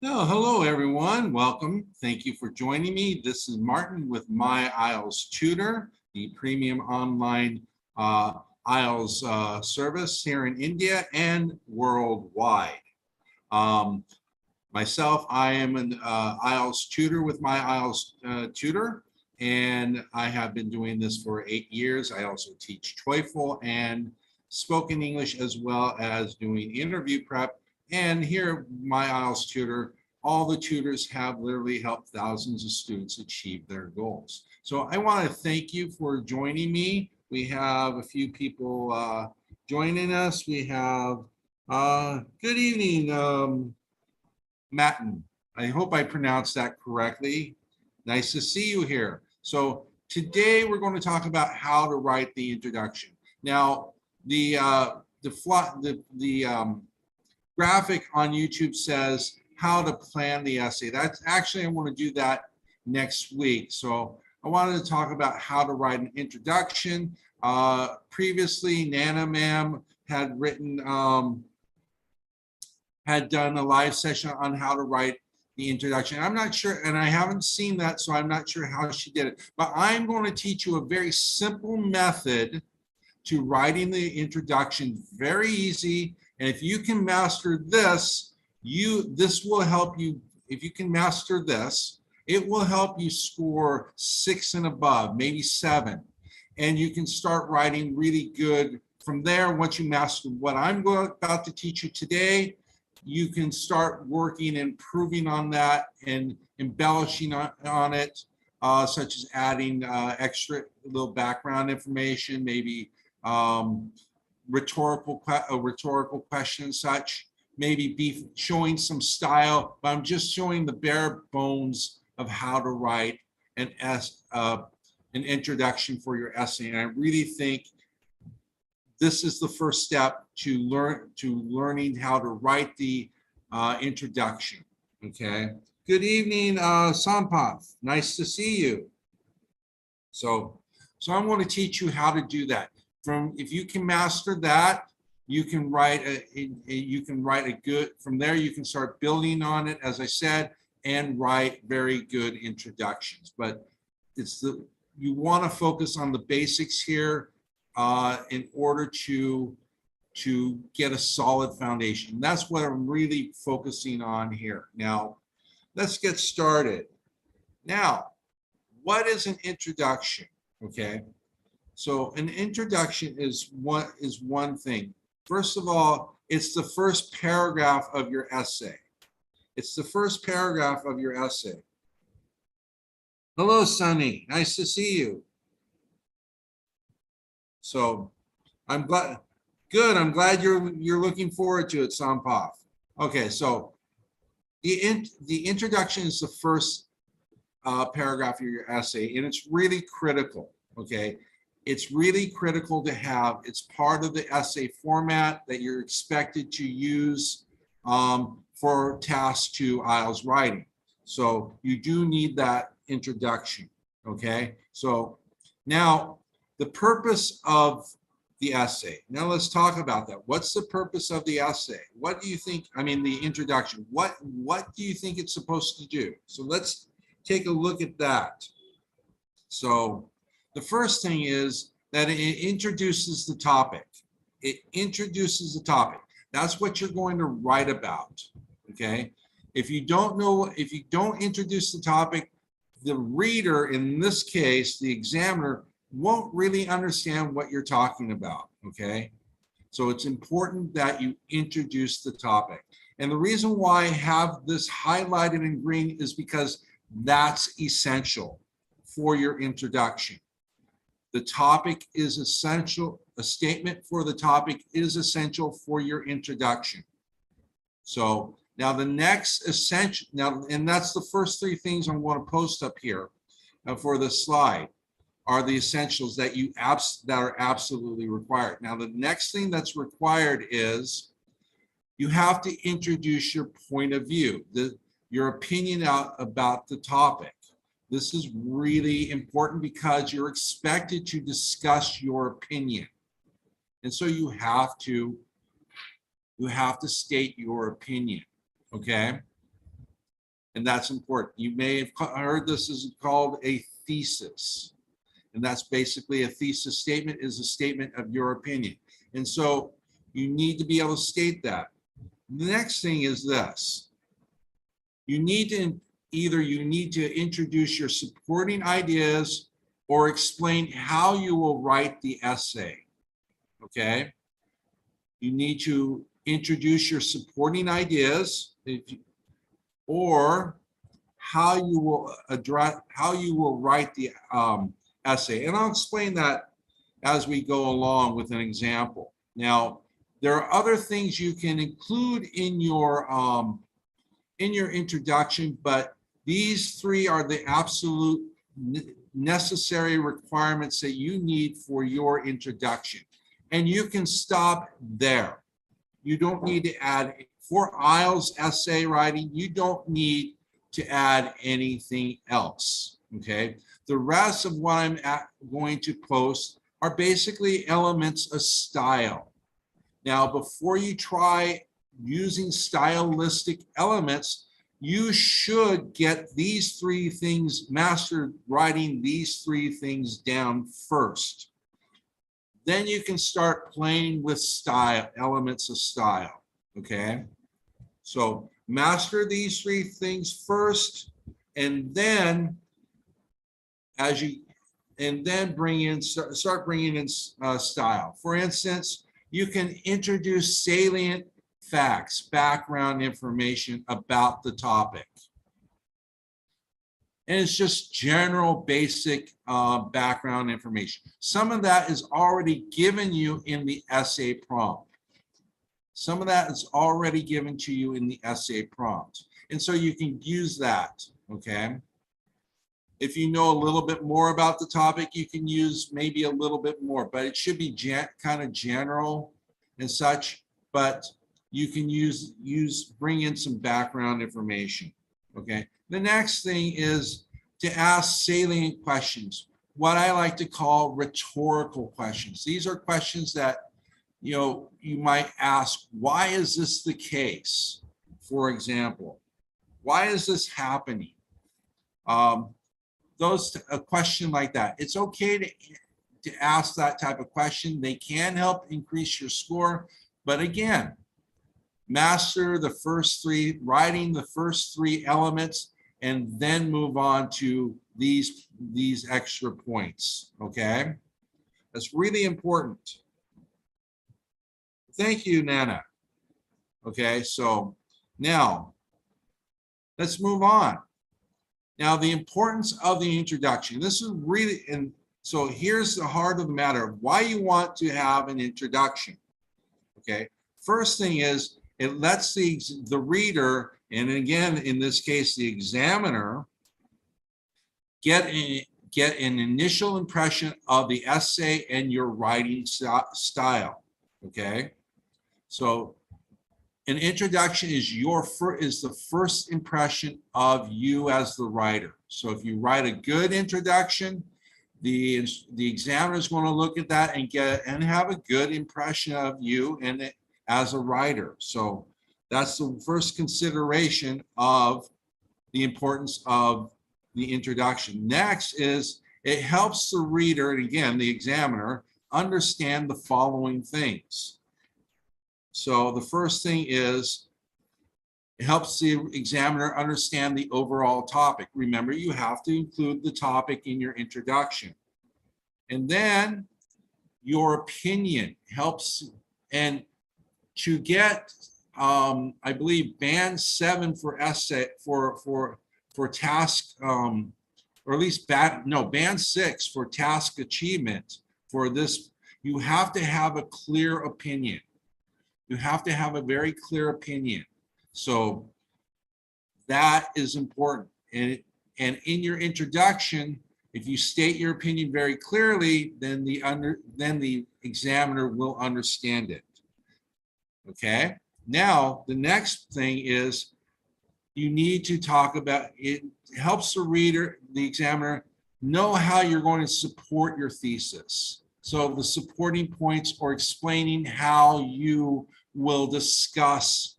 Oh, hello, everyone. Welcome. Thank you for joining me. This is Martin with My IELTS Tutor, the premium online IELTS service here in India and worldwide. Myself, I am an IELTS tutor with My IELTS Tutor, and I have been doing this for 8 years. I also teach TOEFL and spoken English, as well as doing interview prep. And here, My IELTS Tutor, all the tutors have literally helped thousands of students achieve their goals. So I want to thank you for joining me. We have a few people joining us. We have, good evening, Matten. I hope I pronounced that correctly. Nice to see you here. So today we're going to talk about how to write the introduction. Now, the graphic on YouTube says how to plan the essay. That's actually, I want to do that next week. So I wanted to talk about how to write an introduction. Previously, Nana Ma'am had written, had done a live session on how to write the introduction. I'm not sure, and I haven't seen that, so I'm not sure how she did it. But I'm going to teach you a very simple method to writing the introduction, very easy. And if you can master this, this will help you. If you can master this, it will help you score 6 and above, maybe 7. And you can start writing really good from there. Once you master what I'm about to teach you today, you can start working and improving on that and embellishing on it, such as adding extra little background information, maybe rhetorical questions, such, maybe be showing some style, but I'm just showing the bare bones of how to write an introduction for your essay. And I really think this is the first step to learning how to write the introduction. Okay. Good evening, Sampath. Nice to see you. So I'm going to teach you how to do that. If you can master that, you can write a good. From there, you can start building on it, as I said, and write very good introductions. But you want to focus on the basics here in order to get a solid foundation. That's what I'm really focusing on here. Now, let's get started. Now, what is an introduction? Okay. So an introduction is one thing. First of all, it's the first paragraph of your essay. It's the first paragraph of your essay. Hello, Sunny. Nice to see you. So I'm glad. Good. I'm glad you're looking forward to it, Sampath. Okay. So the introduction is the first paragraph of your essay, and it's really critical. Okay. It's really critical to have. It's part of the essay format that you're expected to use for task 2 IELTS writing. So you do need that introduction. Okay. So now the purpose of the essay. Now let's talk about that. What's the purpose of the essay? What do you think? I mean, the introduction. What do you think it's supposed to do? So let's take a look at that. So the first thing is that it introduces the topic. It introduces the topic. That's what you're going to write about. Okay. If you don't introduce the topic, the reader, in this case, the examiner, won't really understand what you're talking about. Okay. So it's important that you introduce the topic. And the reason why I have this highlighted in green is because that's essential for your introduction. The topic is essential. A statement for the topic is essential for your introduction. So now the next essential, and that's the first 3 things I'm going to post up here for the slide, are the essentials that are absolutely required. Now the next thing that's required is you have to introduce your point of view, your opinion about the topic. This is really important because you're expected to discuss your opinion. And so you have to state your opinion, okay? And that's important. You may have heard this is called a thesis. And that's basically a thesis statement is a statement of your opinion. And so you need to be able to state that. The next thing is this. You need to introduce your supporting ideas or explain how you will write the essay. Okay? You need to introduce your supporting ideas or how you will write the essay. And I'll explain that as we go along with an example. Now, there are other things you can include in your introduction, but these three are the absolute necessary requirements that you need for your introduction. And you can stop there. You don't need to add, for IELTS essay writing, you don't need to add anything else, okay? The rest of what I'm going to post are basically elements of style. Now, before you try using stylistic elements, you should get these three things mastered, writing these three things down first. Then you can start playing with style, elements of style, okay? So master these three things first, and then start bringing in style. For instance, you can introduce salient facts, background information about the topic. And it's just general basic background information. Some of that is already given you in the essay prompt. Some of that is already given to you in the essay prompt. And so you can use that, okay? If you know a little bit more about the topic, you can use maybe a little bit more, but it should be kind of general and such, but you can bring in some background information, okay? The next thing is to ask salient questions, what I like to call rhetorical questions. These are questions that, you know, you might ask, why is this the case? For example, why is this happening? A question like that. It's okay to ask that type of question. They can help increase your score, but again, master the first three, writing the first three elements, and then move on to these extra points, okay? That's really important. Thank you, Nana. Okay, so now let's move on. Now, the importance of the introduction. This is really, and so here's the heart of the matter of why you want to have an introduction. Okay, first thing is it lets the reader, and again, in this case, the examiner, get an initial impression of the essay and your writing style. Okay, so an introduction is the first impression of you as the writer. So if you write a good introduction, the examiner is going to look at that and have a good impression of you and as a writer. So that's the first consideration of the importance of the introduction. Next is it helps the reader, and again, the examiner, understand the following things. So the first thing is it helps the examiner understand the overall topic. Remember, you have to include the topic in your introduction. And then your opinion helps, and to get, I believe, band 7 for essay, for task, or at least band 6 for task achievement for this, you have to have a clear opinion. You have to have a very clear opinion. So that is important. And in your introduction, if you state your opinion very clearly, then the examiner will understand it. Okay. Now, the next thing is you need to talk about, it helps the reader, the examiner, know how you're going to support your thesis. So the supporting points or explaining how you will discuss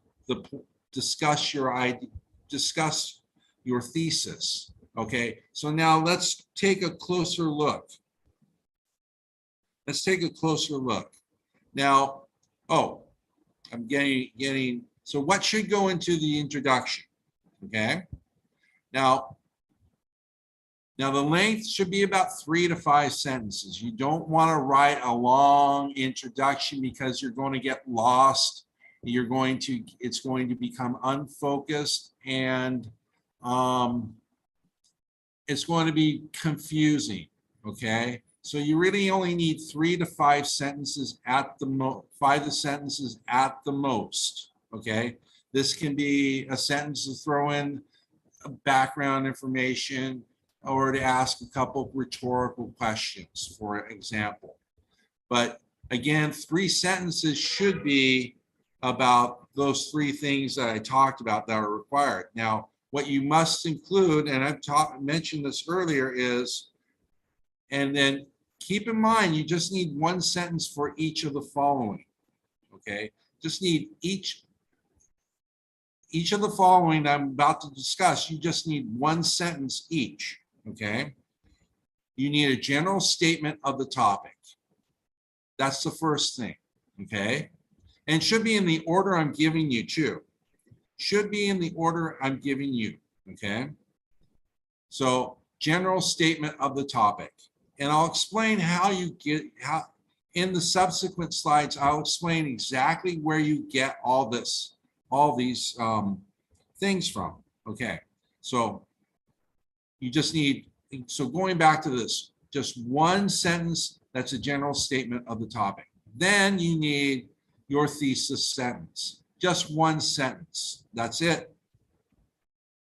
your idea, discuss your thesis. Okay, so now let's take a closer look. Let's take a closer look. Now, oh, I'm getting, so what should go into the introduction? Okay, now the length should be about 3 to 5 sentences. You don't want to write a long introduction because you're going to get lost. It's going to become unfocused, and it's going to be confusing. Okay, so you really only need 3 to 5 sentences at the most, 5 sentences at the most. Okay, this can be a sentence to throw in background information, or to ask a couple of rhetorical questions, for example. But again, 3 sentences should be about those 3 things that I talked about that are required. Now, what you must include, and I've mentioned this earlier, is, and then keep in mind, you just need 1 sentence for each of the following. Okay, just need each of the following that I'm about to discuss. You just need 1 sentence each. Okay, you need a general statement of the topic. That's the first thing. Okay, and should be in the order I'm giving you too. Should be in the order I'm giving you. Okay, so general statement of the topic, and I'll explain how you get, how in the subsequent slides I'll explain exactly where you get all these things from. Okay, so you just need, so going back to this, just 1 sentence that's a general statement of the topic. Then you need your thesis sentence, just 1 sentence, that's it.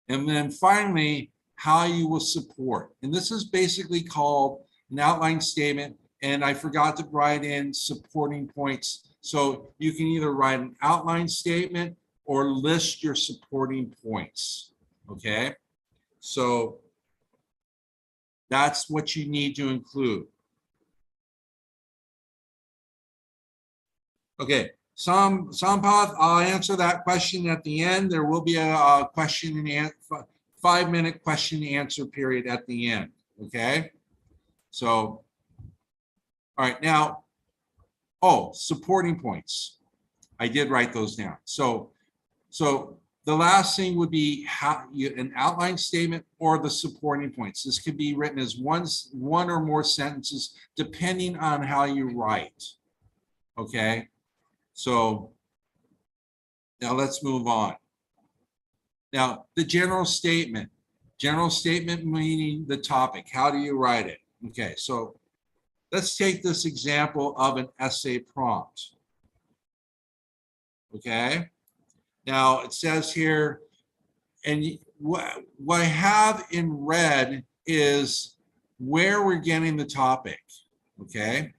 And then finally, how you will support. And this is basically called an outline statement, and I forgot to write in supporting points. So you can either write an outline statement or list your supporting points. Okay, so that's what you need to include. Okay, Sampath, I'll answer that question at the end. There will be a question and answer, 5-minute question and answer period at the end. Okay, so, all right, now, oh, supporting points. I did write those down. So the last thing would be an outline statement or the supporting points. This could be written as one or more sentences, depending on how you write. Okay, so now let's move on. Now, the general statement meaning the topic. How do you write it? Okay, so let's take this example of an essay prompt. Okay. Now it says here, and what I have in red is where we're getting the topic. Okay,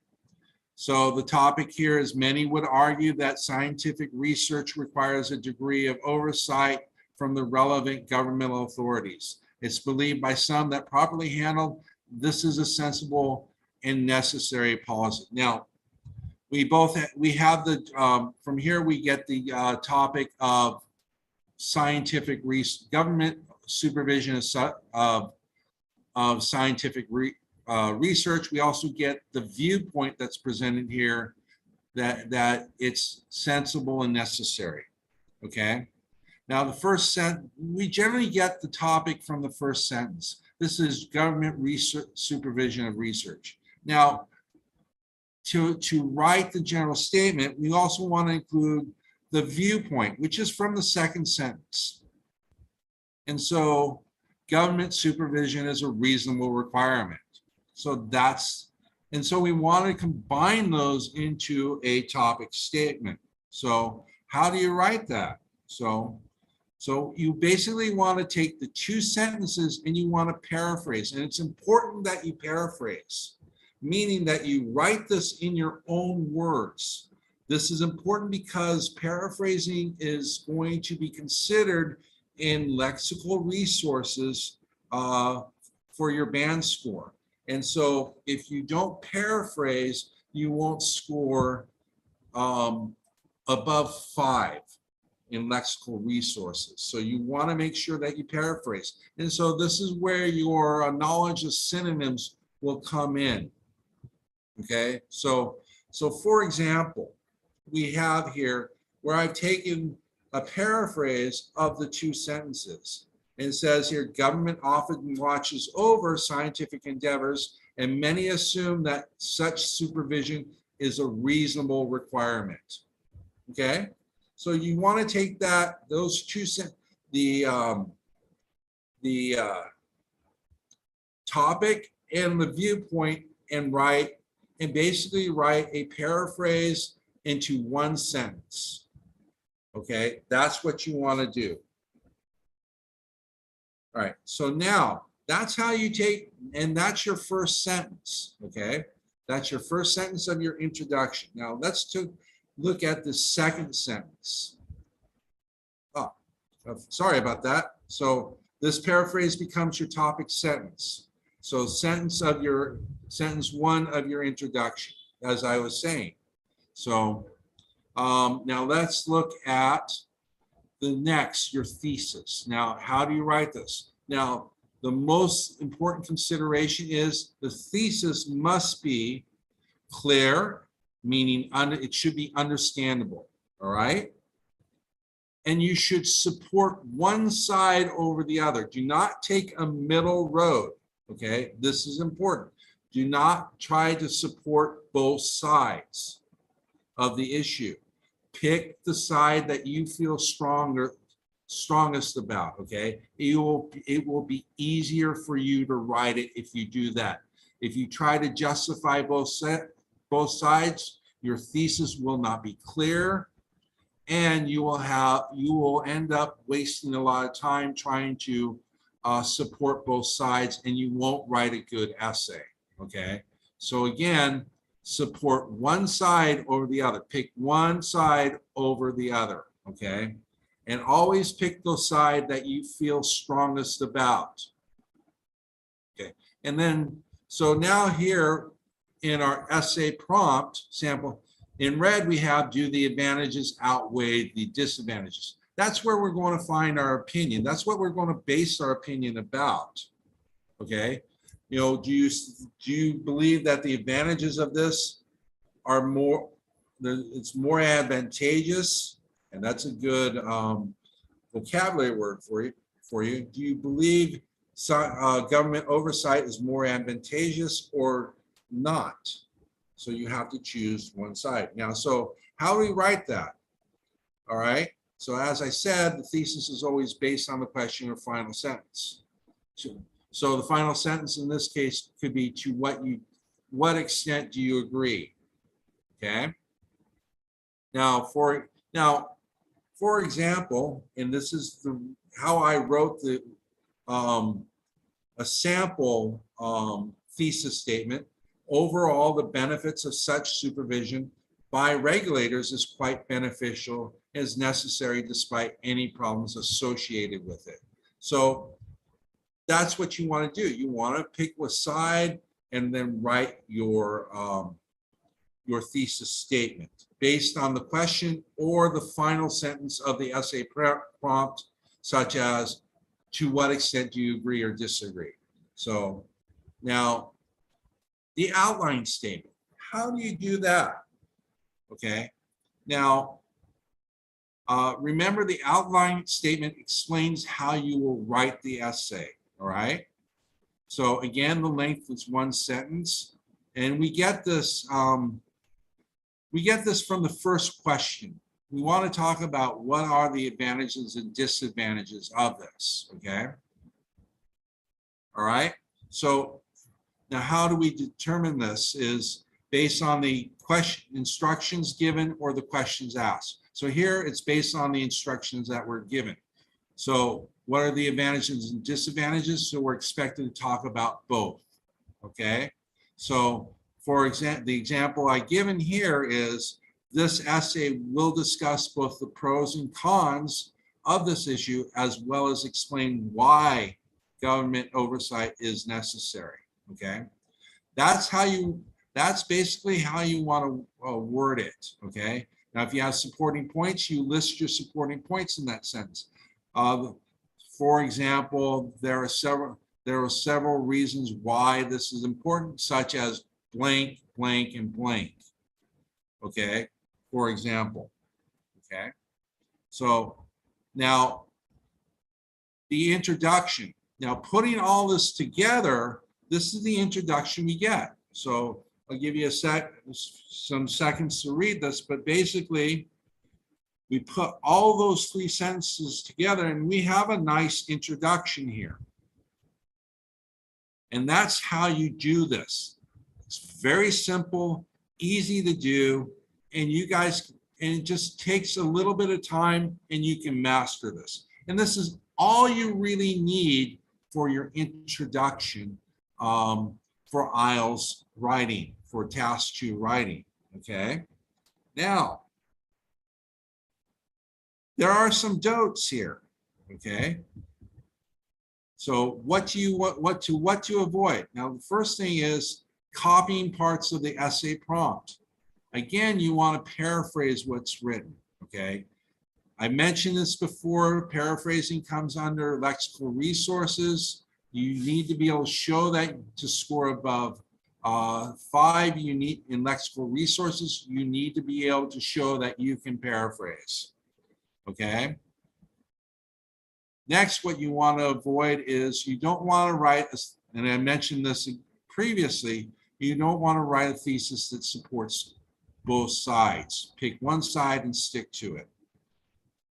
so the topic here is, many would argue that scientific research requires a degree of oversight from the relevant governmental authorities. It's believed by some that properly handled, this is a sensible and necessary policy. Now, we have the, from here we get the topic of scientific government supervision of scientific research. We also get the viewpoint that's presented here, that it's sensible and necessary. Okay, now the first sentence, we generally get the topic from the first sentence. This is government research, supervision of research. Now, to write the general statement, we also want to include the viewpoint, which is from the second sentence. And so government supervision is a reasonable requirement. So that's, and so we want to combine those into a topic statement. So how do you write that? So you basically want to take the 2 sentences and you want to paraphrase. And it's important that you paraphrase, meaning that you write this in your own words. This is important because paraphrasing is going to be considered in lexical resources for your band score. And so if you don't paraphrase, you won't score above 5. in lexical resources. So you want to make sure that you paraphrase. And so this is where your knowledge of synonyms will come in. Okay, so for example, we have here where I've taken a paraphrase of the two sentences. And it says here, government often watches over scientific endeavors, and many assume that such supervision is a reasonable requirement. Okay, so you want to take those two the topic and the viewpoint and basically write a paraphrase into one sentence. Okay, that's what you want to do. All right, so now that's how you take, and that's your first sentence. Okay, that's your first sentence of your introduction. Now let's look at the second sentence. Oh, sorry about that. So this paraphrase becomes your topic sentence. So sentence one of your introduction, as I was saying. So now let's look at the next, your thesis. Now, how do you write this? Now, the most important consideration is the thesis must be clear, meaning it should be understandable, all right? And you should support one side over the other. Do not take a middle road, okay? This is important. Do not try to support both sides of the issue. Pick the side that you feel strongest about, okay? It will be easier for you to write it if you do that. If you try to justify both sides, your thesis will not be clear, and you will end up wasting a lot of time trying to support both sides, and you won't write a good essay, okay? So again, support one side over the other. Pick one side over the other, okay? And always pick the side that you feel strongest about, okay? And then, so now here in our essay prompt sample, in red we have, do the advantages outweigh the disadvantages? That's where we're going to find our opinion. That's what we're going to base our opinion about, okay? You know, do you believe that the advantages of this are it's more advantageous? And that's a good vocabulary word for you. Do you believe government oversight is more advantageous or not? So you have to choose one side. Now, so how do we write that? All right. So as I said, the thesis is always based on the question or final sentence. So the final sentence in this case could be, to what extent do you agree? Okay. Now, for example, and this is how I wrote a sample thesis statement. Overall, the benefits of such supervision by regulators is quite beneficial and is necessary despite any problems associated with it. So that's what you want to do. You want to pick a side and then write your thesis statement based on the question or the final sentence of the essay prompt, such as, to what extent do you agree or disagree? So now, the outline statement, how do you do that? Okay, now, remember the outline statement explains how you will write the essay, all right? So again, the length is one sentence, and we get this from the first question. We want to talk about what are the advantages and disadvantages of this, okay? All right, so now how do we determine this is based on the instructions given or the questions asked. So here it's based on the instructions that were given. So what are the advantages and disadvantages? So we're expected to talk about both, okay? So for example, the example I given here is, this essay will discuss both the pros and cons of this issue, as well as explain why government oversight is necessary, okay? That's basically how you want to word it, okay? Now, if you have supporting points, you list your supporting points in that sentence. For example, there are several reasons why this is important, such as blank, blank, and blank. Okay, for example. Okay, so now the introduction. Now, putting all this together, this is the introduction we get. So I'll give you some seconds to read this, but basically we put all those 3 sentences together and we have a nice introduction here. And that's how you do this. It's very simple, easy to do, and it just takes a little bit of time and you can master this. And this is all you really need for your introduction for IELTS writing, for task 2 writing, okay? Now, there are some notes here, okay? So what to avoid? Now, the first thing is copying parts of the essay prompt. Again, you want to paraphrase what's written, okay? I mentioned this before, paraphrasing comes under lexical resources. You need to be able to show that to score above 5 in lexical resources. You need to be able to show that you can paraphrase, okay? Next, what you want to avoid is you don't want to write, and I mentioned this previously, you don't want to write a thesis that supports both sides. Pick one side and stick to it.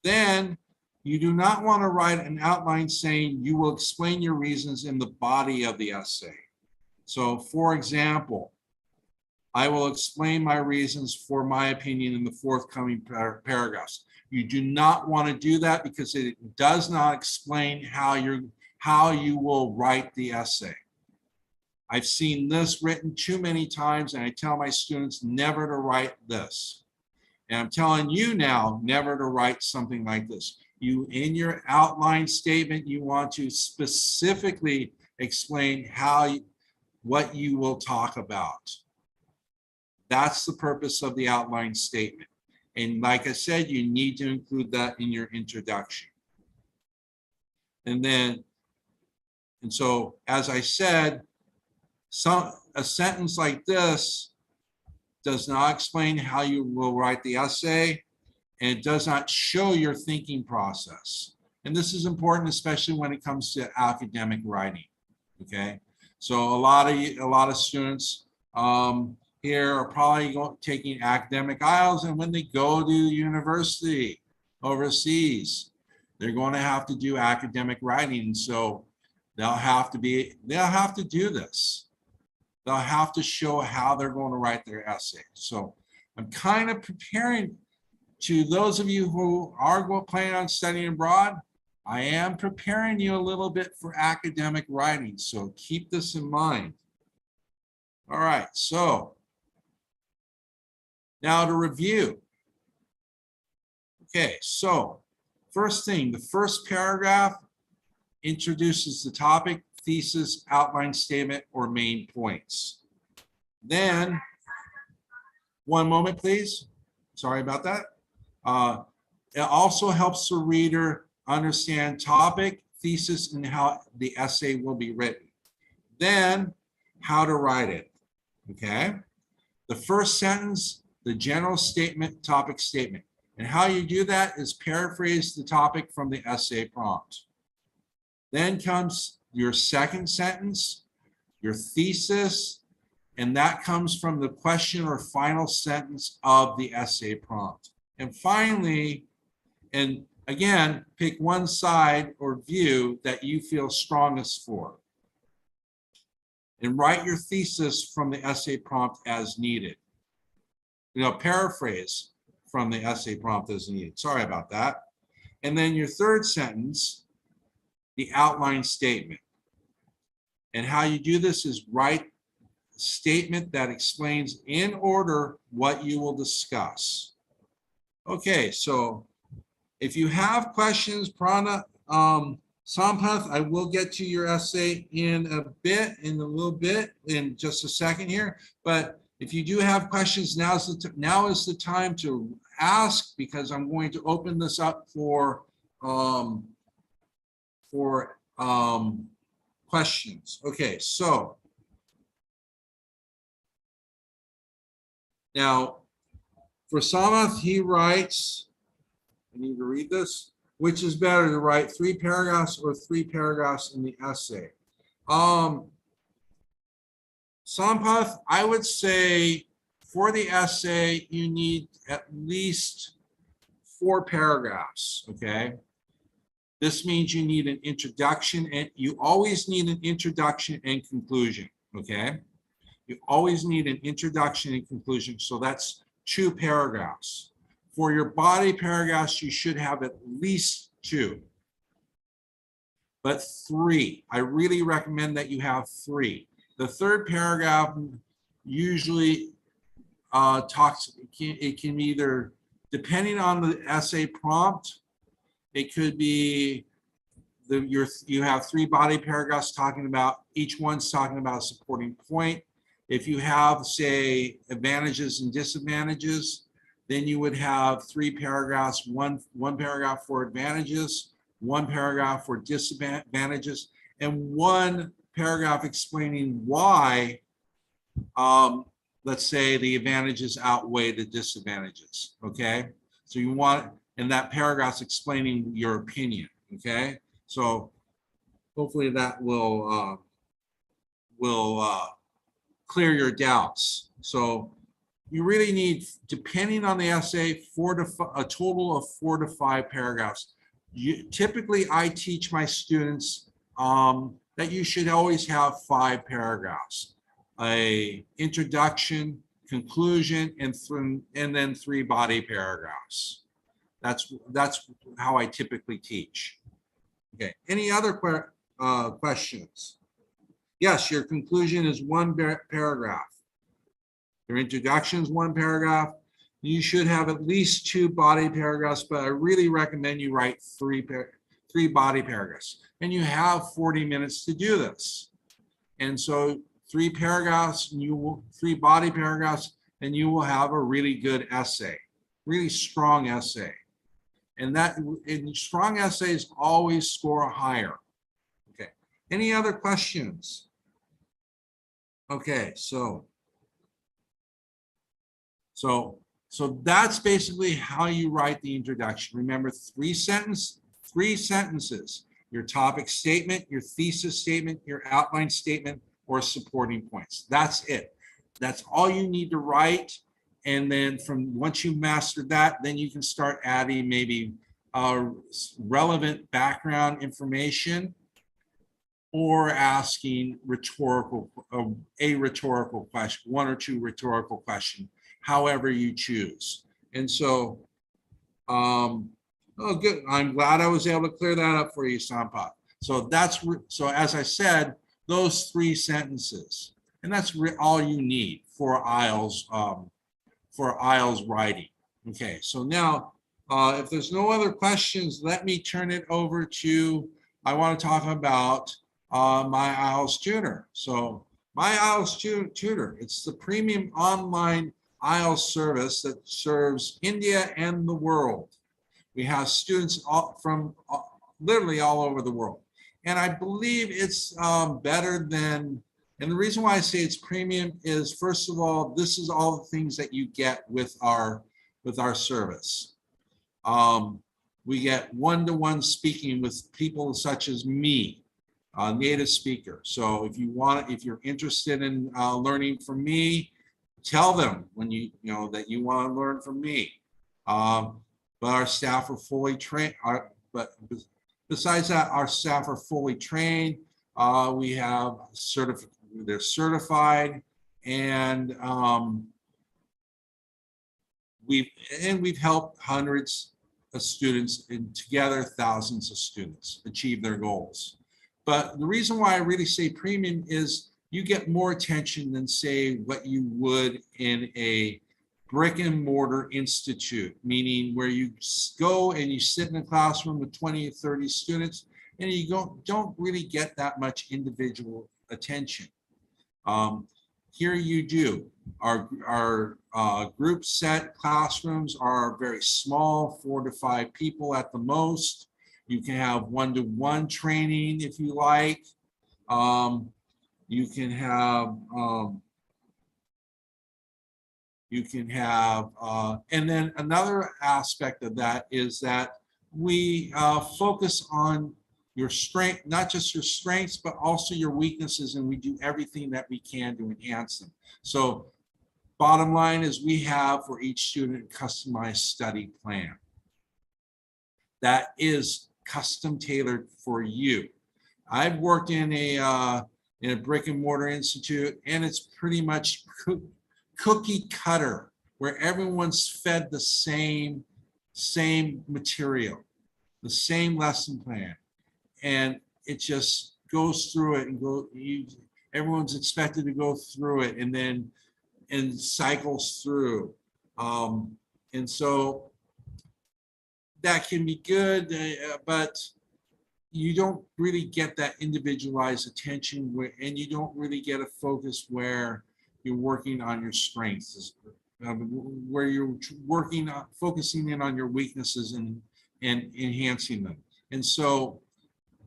Then you do not want to write an outline saying you will explain your reasons in the body of the essay. So for example, I will explain my reasons for my opinion in the forthcoming paragraphs. You do not want to do that because it does not explain how you will write the essay. I've seen this written too many times, and I tell my students never to write this. And I'm telling you now never to write something like this. You, in your outline statement, you want to specifically explain what you will talk about. That's the purpose of the outline statement. And like I said, you need to include that in your introduction. And so, as I said, a sentence like this does not explain how you will write the essay, and it does not show your thinking process. And this is important, especially when it comes to academic writing, okay? So a lot of students here are probably taking academic IELTS, and when they go to university overseas, they're going to have to do academic writing. So they'll have to do this. They'll have to show how they're going to write their essay. So I'm kind of preparing to those of you who are planning on studying abroad. I am preparing you a little bit for academic writing. So keep this in mind. All right, so now to review. Okay, so first thing, the first paragraph introduces the topic, thesis, outline statement, or main points. Then, one moment, please. Sorry about that. It also helps the reader understand topic, thesis, and how the essay will be written. Then, how to write it, okay? The first sentence, the general statement, topic statement. And how you do that is paraphrase the topic from the essay prompt. Then comes your second sentence, your thesis, and that comes from the question or final sentence of the essay prompt. And finally, and again, pick one side or view that you feel strongest for. And write your thesis from the essay prompt as needed. Paraphrase from the essay prompt as needed. Sorry about that. And then your third sentence, the outline statement. And how you do this is write a statement that explains in order what you will discuss. Okay, so if you have questions, Prana, Sampath, I will get to your essay in a little bit, in just a second here. But If you do have questions, now is the time to ask, because I'm going to open this up for questions. Okay, so now for Samath, he writes, I need to read this. Which is better, to write 3 paragraphs or 3 paragraphs in the essay? Sampath, I would say for the essay, you need at least 4 paragraphs, okay? This means you need an introduction, and you always need an introduction and conclusion, okay? You always need an introduction and conclusion, so that's 2 paragraphs. For your body paragraphs, you should have at least 2, but 3. I really recommend that you have 3. The 3rd paragraph usually it can either, depending on the essay prompt, it could be you have 3 body paragraphs talking about, each one's talking about a supporting point. If you have, say, advantages and disadvantages, then you would have 3 paragraphs, one paragraph for advantages, 1 paragraph for disadvantages, and 1 paragraph explaining why, let's say, the advantages outweigh the disadvantages, okay? So you want, and that paragraph's explaining your opinion, okay? So hopefully that will clear your doubts. So you really need, depending on the essay, a total of 4 to 5 paragraphs. Typically, I teach my students that you should always have 5 paragraphs: a introduction, conclusion, and then 3 body paragraphs. That's how I typically teach. Okay. Any other questions? Yes, your conclusion is 1 paragraph. Your introduction is 1 paragraph. You should have at least 2 body paragraphs, but I really recommend you write 3 body paragraphs. And you have 40 minutes to do this. And so 3 paragraphs, and 3 body paragraphs, and you will have a really good essay, really strong essay. And strong essays always score higher. Okay. Any other questions? Okay, so that's basically how you write the introduction. Remember, 3 sentences: your topic statement, your thesis statement, your outline statement, or supporting points. That's it. That's all you need to write. And then once you master that, then you can start adding maybe relevant background information, or asking a rhetorical question, 1 or 2 rhetorical questions, however you choose. And so, oh, good. I'm glad I was able to clear that up for you, Sampath. So so as I said, those 3 sentences, and that's all you need for IELTS writing. Okay, so now, if there's no other questions, let me turn it over to, I want to talk about my IELTS Tutor. So my IELTS Tutor, it's the premium online IELTS service that serves India and the world. We have students from literally all over the world. And I believe it's better than, and the reason why I say it's premium is, first of all, this is all the things that you get with our service. We get one-to-one speaking with people such as me, a native speaker. So if you're interested in learning from me, tell them when you know that you want to learn from me. But our staff are fully trained. But besides that, our staff are fully trained. We have they're certified, and we've helped hundreds of students, and together thousands of students achieve their goals. But the reason why I really say premium is you get more attention than, say, what you would in a brick and mortar institute, meaning where you go and you sit in a classroom with 20 or 30 students and you don't really get that much individual attention. Here you do. Our group set classrooms are very small, 4 to 5 people at the most. You can have one-to-one training if you like. You can have, and then another aspect of that is that we focus on your strength, not just your strengths, but also your weaknesses, and we do everything that we can to enhance them. So bottom line is we have for each student a customized study plan that is custom tailored for you. I've worked in a brick and mortar institute, and it's pretty much cookie cutter, where everyone's fed the same material, the same lesson plan, and it just goes through it and everyone's expected to go through it and cycles through, and so that can be good, but you don't really get that individualized attention and you don't really get a focus where you're working on your strengths, where you're focusing in on your weaknesses and enhancing them. And so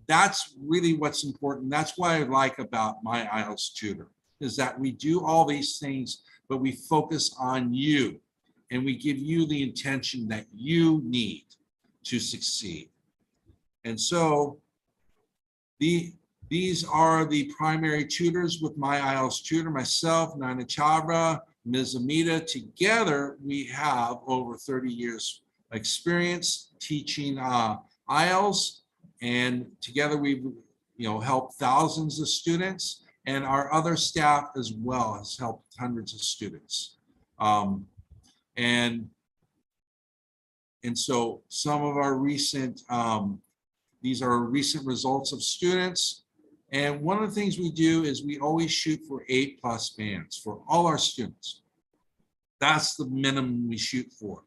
that's really what's important. That's what I like about my IELTS tutor, is that we do all these things, but we focus on you and we give you the intention that you need to succeed. And so these are the primary tutors with my IELTS tutor, myself, 𝐂𝐿TS, Ms. Amita. Together, we have over 30 years experience teaching IELTS, and together we've helped thousands of students, and our other staff as well has helped hundreds of students. And so some of our recent, these are recent results of students. And one of the things we do is we always shoot for 8+ bands for all our students. That's the minimum we shoot for,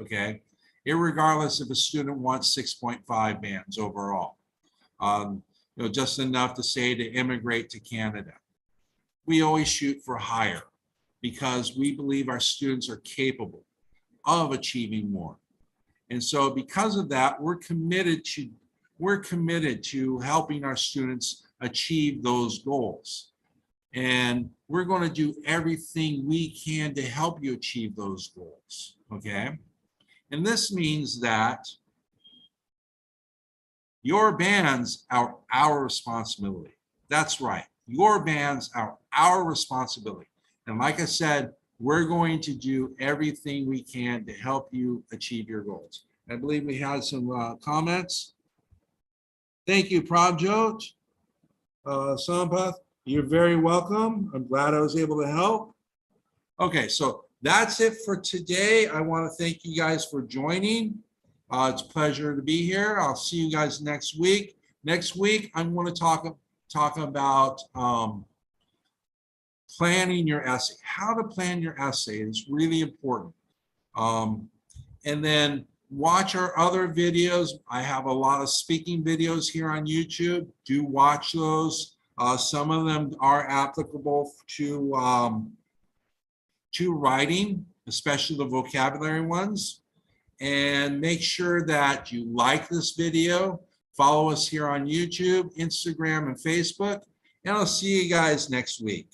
okay? Irregardless if a student wants 6.5 bands overall. Just enough to say to immigrate to Canada. We always shoot for higher because we believe our students are capable of achieving more. And so because of that, we're committed to helping our students achieve those goals. And we're going to do everything we can to help you achieve those goals, okay? And this means that your bands are our responsibility. That's right. Your bands are our responsibility. And like I said, we're going to do everything we can to help you achieve your goals. I believe we had some comments. Thank you, Prabjot. Sampath, you're very welcome. I'm glad I was able to help. Okay, so that's it for today. I want to thank you guys for joining. It's a pleasure to be here. I'll see you guys next week. Next week, I'm going to talk about planning your essay. How to plan your essay is really important. And then watch our other videos. I have a lot of speaking videos here on YouTube. Do watch those. Some of them are applicable to writing, especially the vocabulary ones. And make sure that you like this video. Follow us here on YouTube, Instagram, and Facebook. And I'll see you guys next week.